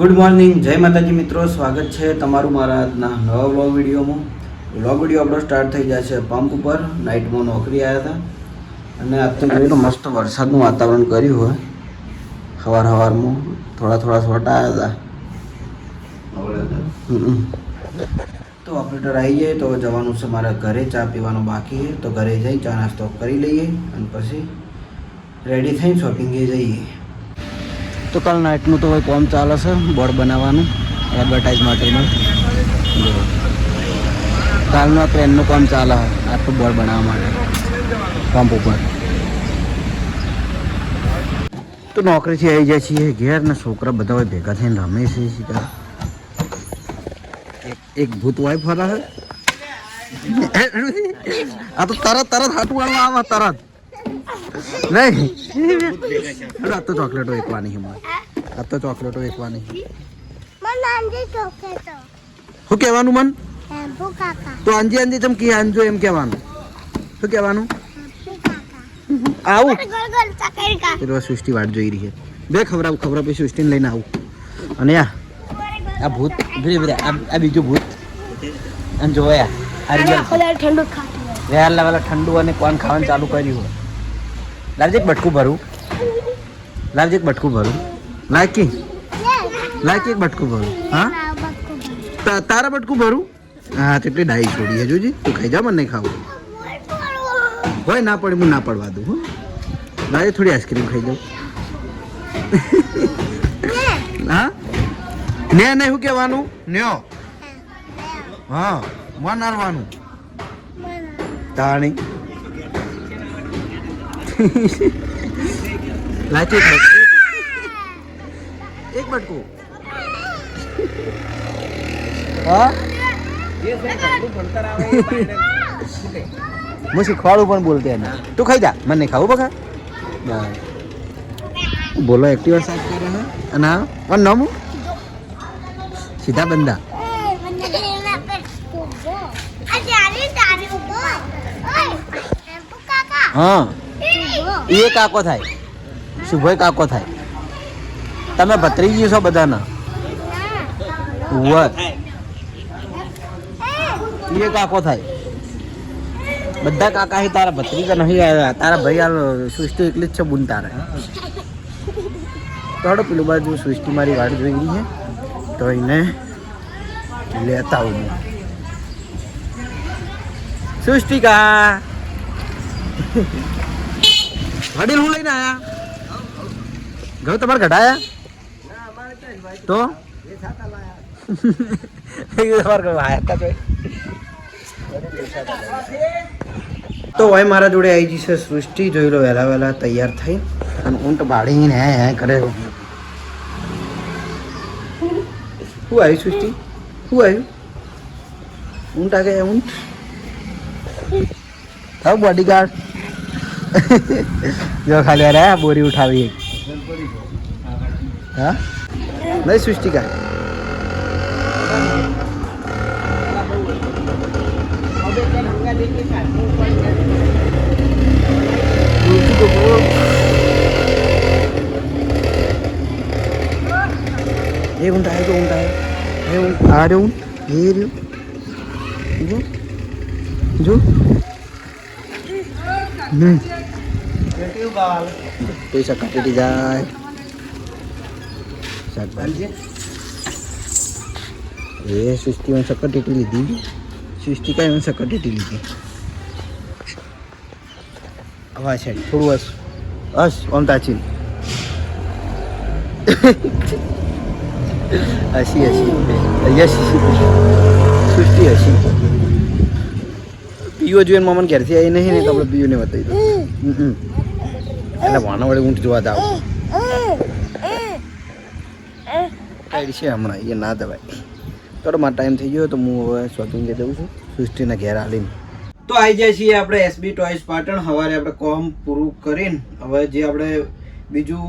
Good morning, જય માતાજી મિત્રો. સ્વાગત છે તમારું મારા આજના નવા વ્લોગ વિડીયોમાં. વ્લોગ વિડીયો આપણો સ્ટાર્ટ થઈ જાય છે પંપ ઉપર. નાઇટમાં નોકરી આવ્યા હતા અને આજ તો જોઈને મસ્ત વરસાદનું વાતાવરણ કર્યું હોય. સવારમાં થોડા છોટા આવ્યા હતા. તો ઓપરેટર આવી જાય તો જવાનું છે મારા ઘરે. ચા પીવાનું બાકી છે તો ઘરે જઈ ચા નાસ્તો કરી લઈએ અને પછી રેડી થઈને શોપિંગે જઈએ. તો કાલ નાઇટનું તો હવે કોમ ચાલે છે, બોર્ડ બનાવવાનું એડવર્ટાઇઝ માટેનું. કાલનું આ ટ્રેનનું કામ ચાલે આટલું બોર્ડ બનાવવા માટે પંપ ઉપર. તો નોકરીથી આવી જાય છીએ ઘેર ને છોકરા બધા હોય ભેગા થઈને રમે છે. એક ભૂત વાઈફ ફરા છે. આ તો તરત હાટું વાળવા આવે તરત નહીં. આ તો ચોકલેટો વેચવાની છે. આ તો ચોકલેટો વેચવાની. શું કહેવાનું મન? તો અંજી ચમ કી અંજો એમ કહેવાનું. શું કહેવાનું? આવું એટલે સૃષ્ટિ વાટ જોઈ રહી છે. બે ખબર પછી સૃષ્ટિને લઈને આવું. અને આ ભૂત આ બીજું ભૂત અને જોયા ઠંડુ અને કોણ ખાવાનું ચાલુ કર્યું હોય. લાવજે એક બટકું ભરું. લાયકી એક બટકું ભરું. હા તારા બટકું ભરું. હા તેટલી ડાઈ છોડી છે જોજી. તું ખાઈ જા, મને નહીં ખાવું હોય. ના પડે હું ના પડવા દઉં. હું લાવે થોડી આઈસ્ક્રીમ ખાઈ જાઉં. હા ને નહીં શું કહેવાનું? ન્યો હા મન હારવાનું તાણી. લાચી એક બટકું. હા હું શીખવાડું પણ બોલતે એને. તું ખાઈ જા, મને નહીં ખાવું બકા. બોલો એક્ટિવા સાફ કરે હે. અને હા નામ સીધા બંદા. હા એ કાકો થાય, શુભય કાકો થાય. તમે ભત્રીજી છો બધાના. એ કાકો થાય. બધા કાકા હી તારા ભત્રીજા નહીં આવ્યા. તારા ભાઈ આ સૃષ્ટિ એકલી જ છે બુન તારે. થોડો પેલું બાજુ સૃષ્ટિ મારી વાટ જોઈ રહી છે તો એને લેતા આવું. સૃષ્ટિકા વડીલ હું લઈને આયા. ઘર તમારે ઘટાયા તો તો ભાઈ મારા જોડે આવી જશે સૃષ્ટિ. જોઈ લો વહેલા તૈયાર થઈ અને ઊંટ બાળીને હે કરે. શું આવ્યું સૃષ્ટિ? શું આવ્યું? ઊંટ આ ગયા. ઊંટ થાવ બોડીગાર્ડ. જો ખાલી અરે બોરી ઉઠાવી. હા નહીં સૃષ્ટિકા. એ ઊંટ આવ્યો. આ રહ્યો ઊંટ. એ રહ્યો જો પૈસા કાઢી જાય. એ સૃષ્ટિ સકટેટી લીધી. સૃષ્ટિ કઈ સકટેટી લીધી. હવા છે થોડું હસ ઓમ તાચી હસી સૃષ્ટિ હસી. પીઓ જોઈને મમ્મી ઘેરથી આવી નહીં ને તો આપણે પીઓને બતાવી દો. એટલે વાના વડે ઊંટ જોવા જાવ છે હમણાં. એ ના દવાય. તો મારો ટાઈમ થઈ ગયો તો હું હવે શોપિંગે જઉં છું સૃષ્ટિના ઘેર હાલીને. તો આવી જાય છીએ આપણે એસબી ટોયસ પાટણ. સવારે આપણે કોમ પૂરું કરીને હવે જે આપણે બીજું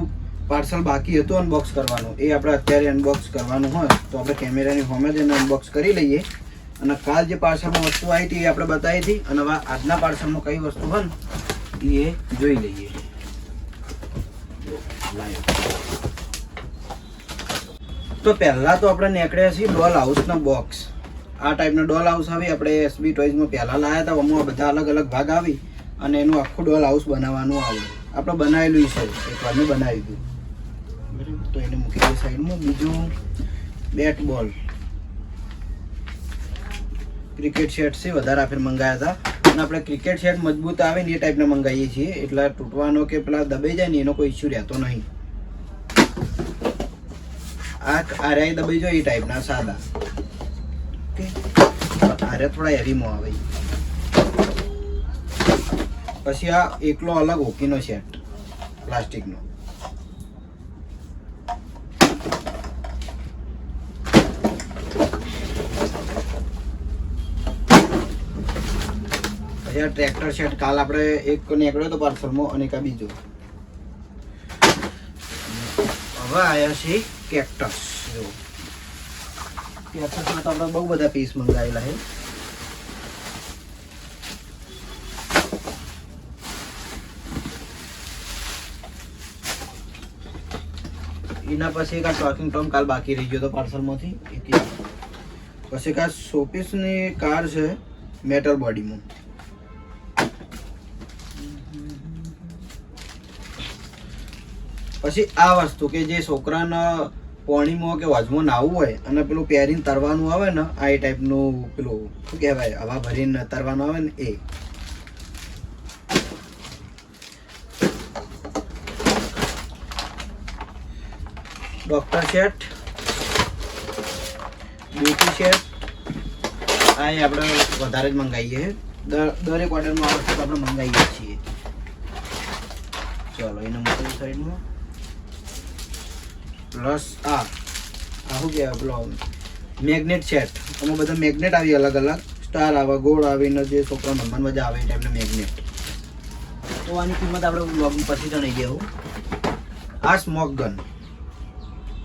પાર્સલ બાકી હતું અનબોક્સ કરવાનું એ આપણે અત્યારે અનબોક્સ કરવાનું હોય તો આપણે કેમેરાની સામે જ એને અનબોક્સ કરી લઈએ. અને કાલ જે પાર્સલમાં વસ્તુ આવી હતી એ આપણે બતાવી હતી. અને હવે આજના પાર્સલમાં કઈ વસ્તુ હોય એ જોઈ લઈએ. તો પહેલાં તો આપણે નીકળ્યા છીએ ડોલ હાઉસના બોક્સ. આ ટાઈપનો ડોલ હાઉસ આવી આપણે એસબી ટોયઝમાં પહેલાં લાવ્યા હતા. આમાં બધા અલગ અલગ ભાગ આવી અને એનું આખું ડોલ હાઉસ બનાવવાનું આવે. આપણે બનાવેલું છે, એક વાર મેં બનાવી દીધું બરાબર. તો એને મૂકી દઈએ સાઈડમાં. બીજું બેટ બોલ ક્રિકેટ સેટ છે, વધારે આપણે મંગાવ્યા હતા. અને આપણે ક્રિકેટ સેટ મજબૂત આવે ને એ ટાઈપના મંગાવીએ છીએ, એટલે તૂટવાનો કે પેલા દબાઈ જાય ને એનો કોઈ ઇસ્યુ રહેતો નહીં. આ આર્યા દબાઈ જાય એ ટાઈપના સાદા. ઓકે, આર્યા થોડા હેવીમાં આવે. પછી આ એકલો અલગ હોકીનો સેટ પ્લાસ્ટિકનો. પછી આ ટ્રેક્ટર સેટ કાલ આપણે એક નીકળ્યો હતો પાર્સલમાં અને એક આ બીજો. હવે આવ્યા છે કેક્ટસ. જો કેક્ટસમાં તો આપણે બહુ બધા પીસ મંગાવેલા છે. એના પછી એક આ ટોકિંગ ટોમ કાલ બાકી રહી ગયો હતો પાર્સલમાંથી. પછી એક આ શોપીસની કાર છે મેટલ બોડીમાં. પછી આ વસ્તુ કે જે છોકરાના પાણીમાં કે વાજમાં નાવું હોય અને પેલું પહેરીને તરવાનું આવે ને, આ એ ટાઈપનું પેલું શું કહેવાય, હવા ભરીને તરવાનું આવે ને એ. ડોક્ટર સેટ, બ્યુટી સેટ, આ આપણે વધારે જ મંગાવીએ. દરેક ઓર્ડરમાં આ વસ્તુ આપણે મંગાવીએ છીએ. ચલો એને મૂકી સાઈડમાં. પ્લસ આ શું કહેવાય પેલો મેગ્નેટ સેટ. એમાં બધા મેગ્નેટ આવી અલગ અલગ સ્ટાર આવે, ગોળ આવીને જે છોકરા નંબર મજા આવે એ ટાઈપના મેગ્નેટ. તો આની કિંમત આપણે બ્લોગની પછી જણાવી દેવું. આ સ્મોક ગન,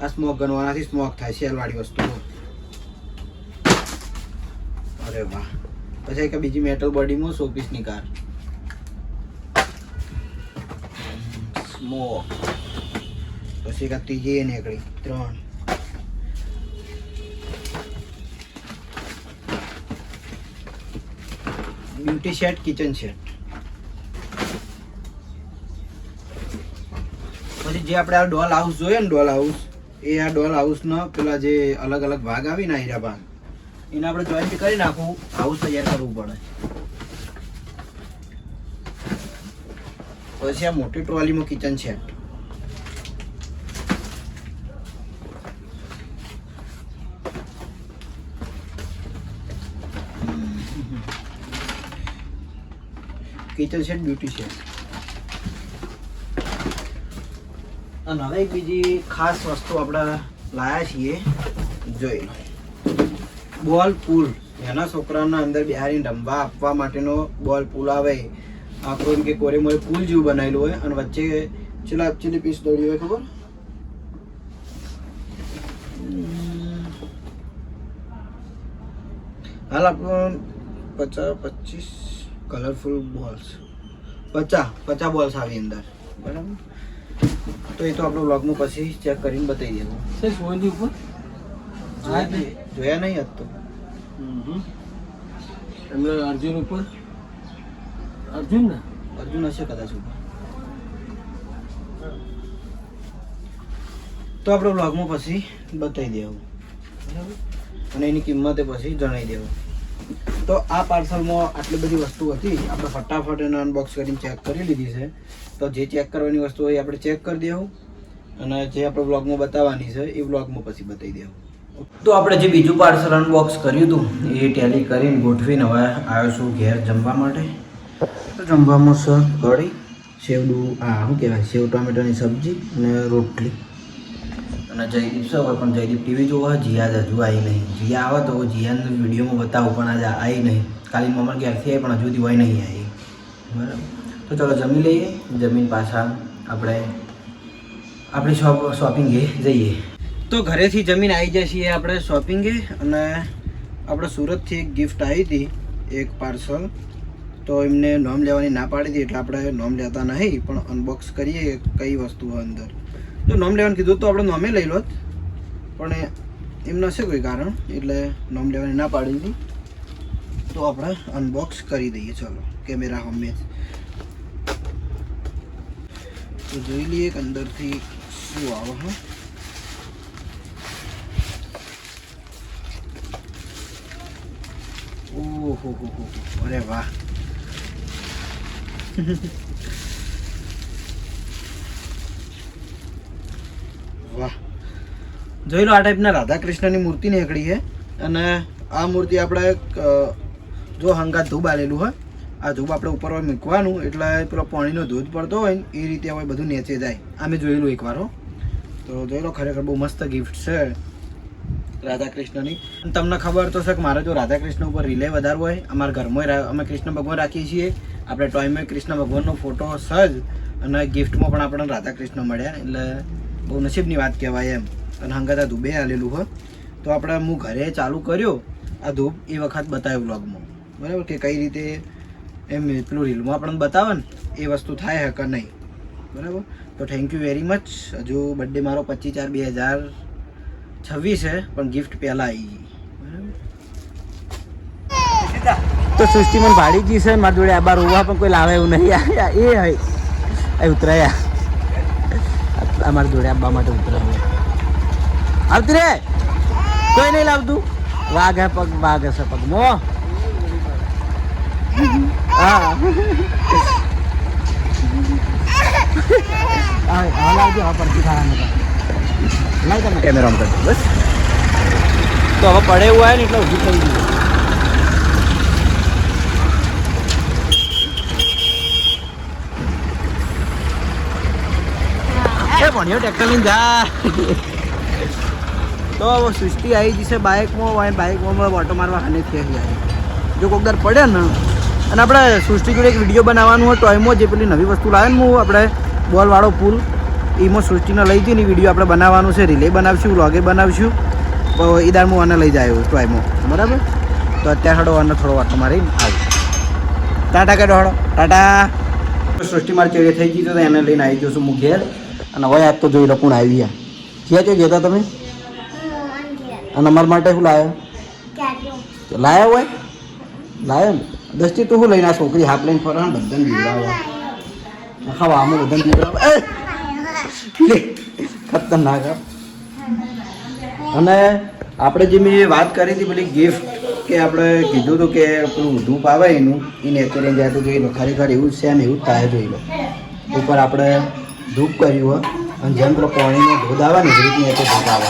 આ સ્મોક ગન આનાથી સ્મોક થાય, સેલવાળી વસ્તુ. અરે વાહ. પછી એક બીજી મેટલ બોડીમાં શોપીસની કાર સ્મોક. પછી એક ત્રીજી નીકળી, 3. Beauty set, kitchen set. પછી જે આપણે આ ડોલ હાઉસ જોઈએ ને, ડોલ હાઉસ, એ આ ડોલ હાઉસના પેલા જે અલગ અલગ ભાગ આવી ને, હીરા ભાગ, એને આપણે જોઈન્ટ કરી નાખવું, હાઉસ તૈયાર કરવું પડે. પછી આ મોટી ટ્રોલીમાં kitchen set. Kitchen set, beauty set. અને હવે એક બીજી ખાસ વસ્તુ આપણે લાયા છીએ, જોઈ લો. બોલ પુલ. એના છોકરાના અંદર બિહારીને રમવા આપવા માટેનો બોલ પુલ આવે. આખું કે કોરે મોરે પુલ જેવું બનાવેલું હોય અને વચ્ચે ચીલી પીસ દોડી હોય, ખબર? હાલ આપણું 50-25 કલરફુલ બોલ્સ, 50 બોલ્સ આવી અંદર, બરાબર. તો એ તો આપણું વ્લોગમાં પછી ચેક કરીને બતાવી દેવું. સોની ઉપર જોયા નહીં હતો એમને. અર્જુન ઉપર, અર્જુન ને અર્જુન હશે કદાચ ઉપર. તો આપણે વ્લોગમાં પછી બતાવી દેવું, બરાબર. અને એની કિંમતે પછી જણાવી દેવું. તો આ પાર્સલમાં આટલી બધી વસ્તુ હતી. આપણે ફટાફટ એને અનબોક્સ કરીને ચેક કરી લીધી છે. તો જે ચેક કરવાની વસ્તુ હોય આપણે ચેક કરી દેવું, અને જે આપણે વ્લોગમાં બતાવવાની છે એ વ્લોગમાં પછી બતાવી દેવું. તો આપણે જે બીજું પાર્સલ અનબોક્સ કર્યું હતું એ ટેલી કરીને ગોઠવીને હવે આવ્યો છું ઘેર જમવા માટે. તો જમવામાં છે કઢી, સેવડું, શું કહેવાય, સેવ ટામેટાની સબ્જી અને રોટલી. અને જયદીપ છે હવે, પણ જયદીપ ટીવી જોવા. જીયા હજુ આવી નહીં. જીયા આવે તો જીયાને વિડીયોમાં બતાવું, પણ આજે આવી નહીં. કાલી મમ્મી ઘેરથી આવી પણ હજુ સુધી હોય નહીં આવી, બરાબર. તો ચાલો જમી લઈએ. જમીન પાછા આપણે આપણી શોપિંગે જઈએ. તો ઘરેથી જમીન આવી જાય છીએ આપણે શોપિંગે. અને આપણે સુરતથી એક ગિફ્ટ આવી હતી, એક પાર્સલ. તો એમને નોમ લેવાની ના પાડી હતી, એટલે આપણે નોમ લેતા નહીં, પણ અનબોક્સ કરીએ કઈ વસ્તુ હોય અંદર. જો નોમ લેવાનું કીધું તો આપણે નોમે લઈ લો. પણ એમના છે કોઈ કારણ એટલે નામ લેવાની ના પાડી દીધી. તો આપણે અનબોક્સ કરી દઈએ. ચલો કેમેરા હમે તો જોઈ લઈએ કે અંદરથી શું આવે. હા ઓહો હો હો, અરે વાહ. વાહ, જોઈ લો આ ટાઈપના રાધા કૃષ્ણની મૂર્તિ નીકળી છે. અને આ મૂર્તિ આપણે જો હંગાત ધૂપ આલેલું હોય, આ ધૂપ આપણે ઉપર હોય મૂકવાનું એટલે પેલો પાણીનો ધોધ પડતો હોય ને એ રીતે હવે બધું નીચે જાય. આ મેં જોયેલું એકવાર. હો તો જોઈ લો, ખરેખર બહુ મસ્ત ગિફ્ટ છે રાધા કૃષ્ણની. તમને ખબર તો છે કે મારે જો રાધા કૃષ્ણ ઉપર રિલે વધારવો હોય, અમારા ઘરમાં અમે કૃષ્ણ ભગવાન રાખીએ છીએ. આપણે ટોયમાં કૃષ્ણ ભગવાનનો ફોટો સજ અને ગિફ્ટમાં પણ આપણને રાધા કૃષ્ણ મળ્યા એટલે બહુ નસીબની વાત કહેવાય એમ. અને હંગાત આ ધૂપે આલેલું હોય તો આપણે હું ઘરે ચાલુ કર્યો આ ધૂપ એ વખત બતાવ્યો વ્લોગમાં, બરાબર કે કઈ રીતે એમ પેલું રીલમાં આપણને બતાવે ને એ વસ્તુ થાય કે નહીં. બરાબર, તો થેન્ક યુ વેરી મચ. હજુ બર્થડે મારો 25/4/2026 છે પણ ગિફ્ટ પહેલાં આવી ગઈ. બરાબર, તો સૃષ્ટિ મને ભાડી ગઈ છે મારી જોડે. આ બાર ઉભા પણ કોઈ લાવે એવું નહીં. એ ઉતરાયા અમારી જોડે આવવા માટે ઉતરાય આવતી રે કોઈ નહીં લાવતું. વાઘ હે પગ, વાઘ હશે પગ મો. હા લાવજો. હા પડતી ખાવાના લાવ તમે કેમેરા ઓન કરજો બસ. તો હવે પડે એવું આવે ને એટલે ઊભું થઈ ગયું. ભણ્યો ટ્રેક્ટર લઈને જા. તો સૃષ્ટિ આવી જશે બાઇકમાં ઓટો મારવા હાને થઈ જાય. જો કોક દર પડે ને અને આપણે સૃષ્ટિ જોડે એક વિડીયો બનાવવાનું હોય ટોયમાં જે પેલી નવી વસ્તુ લાવે ને હું આપણે બોલવાળો પુલ એમાં સૃષ્ટિને લઈ જઈને વિડીયો આપણે બનાવવાનું છે. રિલે બનાવશું, વ્લોગે બનાવશું. તો એ દાર હું આને લઈ જાય ટોયમાં. બરાબર, તો અત્યારે હડો આને થોડો વાટો મારી આવું. ટાટા કે હડો ટાટા. સૃષ્ટિ મારી ચેડે થઈ ગઈ તો એને લઈને આવી જશું હું ઘેર. અને હવે આજ તો જોઈ લો કોણ આવી ગયા. ક્યાં જતા તમે? અને અમારા માટે શું લાવ્યો? લાયા હોય લાવ્યો ને. દસથી તું શું લઈને આ છોકરી હાફ લઈને ફરે બધાને દીવડાવો. ખાવા આમાં બધાને દીવડાવો ખતરનાક. અને આપણે જે મેં વાત કરી હતી પેલી ગિફ્ટ કે આપણે કીધું હતું કે પેલું ધૂપ આવે એનું એ નેચરલ જાય તો જોઈ લો. ખરેખર એવું જ સેમ એવું જ થાય. જોઈ લો ઉપર આપણે ધૂપ કર્યું હોય અને જેમ પેલો પાણીનો ધોધ આવે ને એ રીતની એટલે ધૂપ આવે.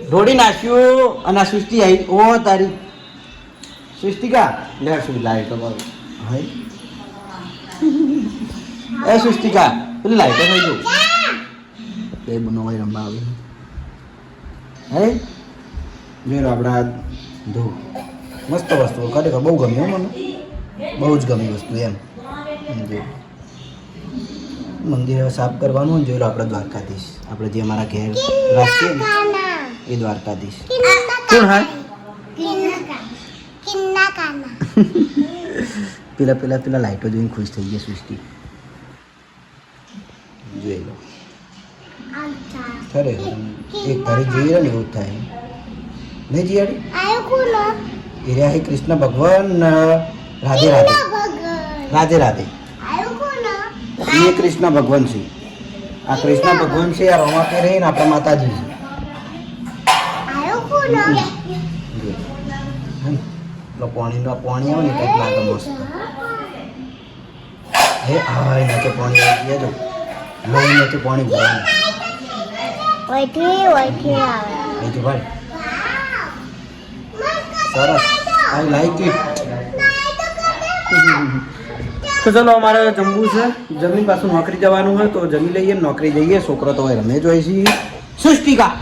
ઢોળી નાખ્યું અને આ સૃષ્ટિ આવી. ઓ તારી સૃષ્ટિકા લે સુધી લાઈટો મારું. હા એ સૃષ્ટિકા પેલી લાઈટો થઈ ગયું એ બનાવાય રમવા આવી. હે જોઈ લો આપણા ધૂપ મસ્ત વસ્તુ ખરેખર બહુ ગમ્યું મને. બહુ જ ગમી વસ્તુ એમ. મંદિર સાફ કરવાનું હોય જોઈ લો આપણે દ્વારકાધીશ. આપણે જે અમારા ઘેર રાખીએ ને એ દ્વારકાધીશ. કોણ હા પેલા લાઈટો જોઈને ખુશ થઈ ગયા સૃષ્ટિ. જોઈ લો ખરેખર એક તારી જોઈએ ને એવું જ થાય નહીં જીયાડી. એ રહ્યા કૃષ્ણ ભગવાન. રાધે રાધે રાધે રાધે. એ કૃષ્ણ ભગવાન છે. આ કૃષ્ણ ભગવાન છે. આ રમા કે રહીને આપણા માતાજી છે. પાણી આવે ને કંઈક લાગે મસ્ત. હે હા એનાથી પાણી આવી ગયા. જો લોહીમાંથી પાણી ભરવાનું ભાઈ. સરસ, આઈ લાઈક ઇટ. તો ચલો અમારે જમવું છે. જમીન પાછું નોકરી જવાનું હોય તો જમી લઈએ. નોકરી જઈએ. છોકરો તો હોય રમે જોઈએ છીએ. સૃષ્ટિકા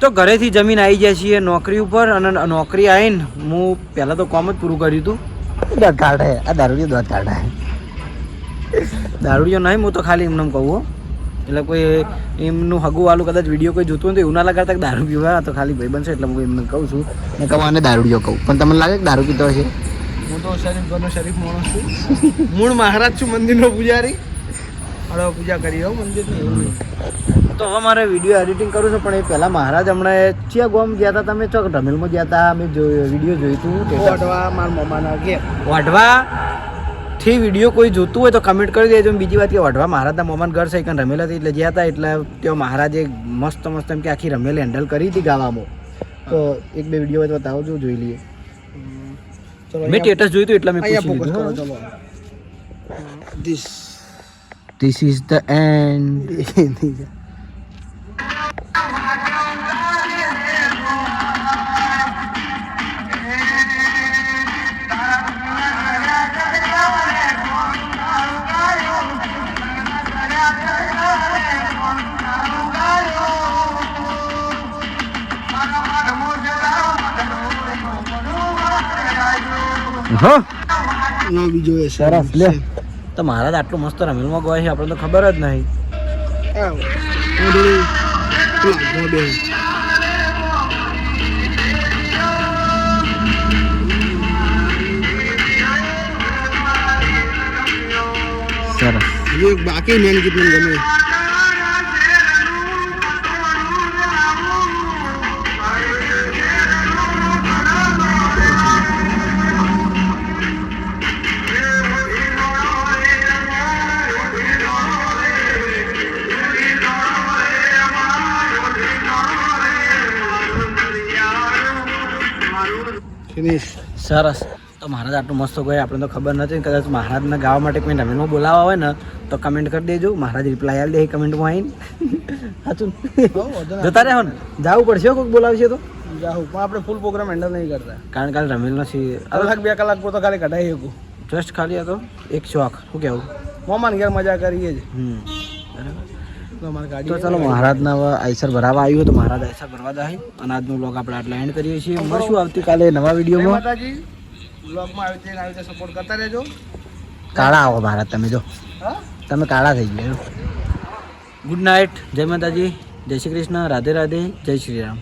તો ઘરેથી જમીન આવી જાય છીએ નોકરી ઉપર. અને નોકરી આવીને હું પહેલાં તો કામ જ પૂરું કર્યું હતું. દાંત કાઢે આ દારૂડિયો દાંત કાઢે. દારૂડિયો નહીં, હું તો ખાલી એમને કહું. એટલે કોઈ એમનું હગું વાળું કદાચ વિડીયો કોઈ જોતું હોય તો એવું ના લગાડતા કે દારૂ પીવા. તો ખાલી ભાઈ બનશે એટલે હું એમને કહું છું ને કહું આને દારૂડિયો કહું. પણ તમને લાગે કે દારૂ પીતો હશે? હું તો શરીફ માણસ છું. મૂળ મહારાજ છું, મંદિરનો પૂજારી. હવે પૂજા કરી હો મંદિરની એવું નહીં. તો હવે મારે વિડીયો એડિટિંગ કરું છું, પણ એ પહેલાં મહારાજ હમણાં ચિયા ગોમ ગયા હતા તમે? ચોક રમેલમાં ગયા હતા, અમે વિડીયો જોયું હતું. ઓઢવા મારા મમ્માના ઘેર. વાઢવાથી વિડીયો કોઈ જોતું હોય તો કમેન્ટ કરી દેજો. બીજી વાત કે વાઢવા મહારાજના મોમાન ઘર છે કારણ રમેલ હતી એટલે ગયા હતા, એટલે ત્યાં મહારાજે મસ્ત મસ્ત એમ કે આખી રમેલ હેન્ડલ કરી હતી ગાવામાં. તો એક બે વિડીયો હોય તો બતાવજો, જોઈ લઈએ. મેં સ્ટેટસ જોયું હતું એટલે મેં પૂછી લીધું. ચલો This is the end. બીજો એ સરસ લે. તો મહારાજ આટલું મસ્ત રમેલમાં ગવાય છે આપણે તો ખબર જ નહીં. સરસ. બાકી મેન ગીત મને ગમે. સરસ. તો મહારાજ આટલું મસ્ત ગયો આપણે તો ખબર નથી. કદાચ મહારાજને ગાવા માટે કોઈ રમેલમાં બોલાવવા હોય ને તો કમેન્ટ કરી દેજો. મહારાજ રિપ્લાય આપી દે કમેન્ટમાં આવીને. સાચું જતા રહો ને, જવું પડશે કોઈક બોલાવશે તો જાઉં, પણ આપણે ફૂલ પ્રોગ્રામ હેન્ડલ નહીં કરતા. કારણ કાલે રમેલ નથી. કલાક 2 કલાક પૂરતો ખાલી કઢાઈ શકું. જસ્ટ ખાલી હતો એક શોખ. શું કહેવું? મોમાન ઘેર મજા કરીએ જ. તો ચાલો મહારાજના હવે આઈસર ભરાવા આવ્યું તો મહારાજ આઈસર ભરવા દે. અને આજનો બ્લોગ આપણે આટલા એન્ડ કરીએ છીએ. મળશું આવતીકાલે નવા વિડીયોમાં. માતાજી બ્લોગમાં આવી રીતે સપોર્ટ કરતા રહેજો. કાળા આવો મહારાજ તમે જો, હા તમે કાળા થઈ ગયા. Good night. જય માતાજી, જય શ્રી કૃષ્ણ, રાધે રાધે, જય શ્રી રામ.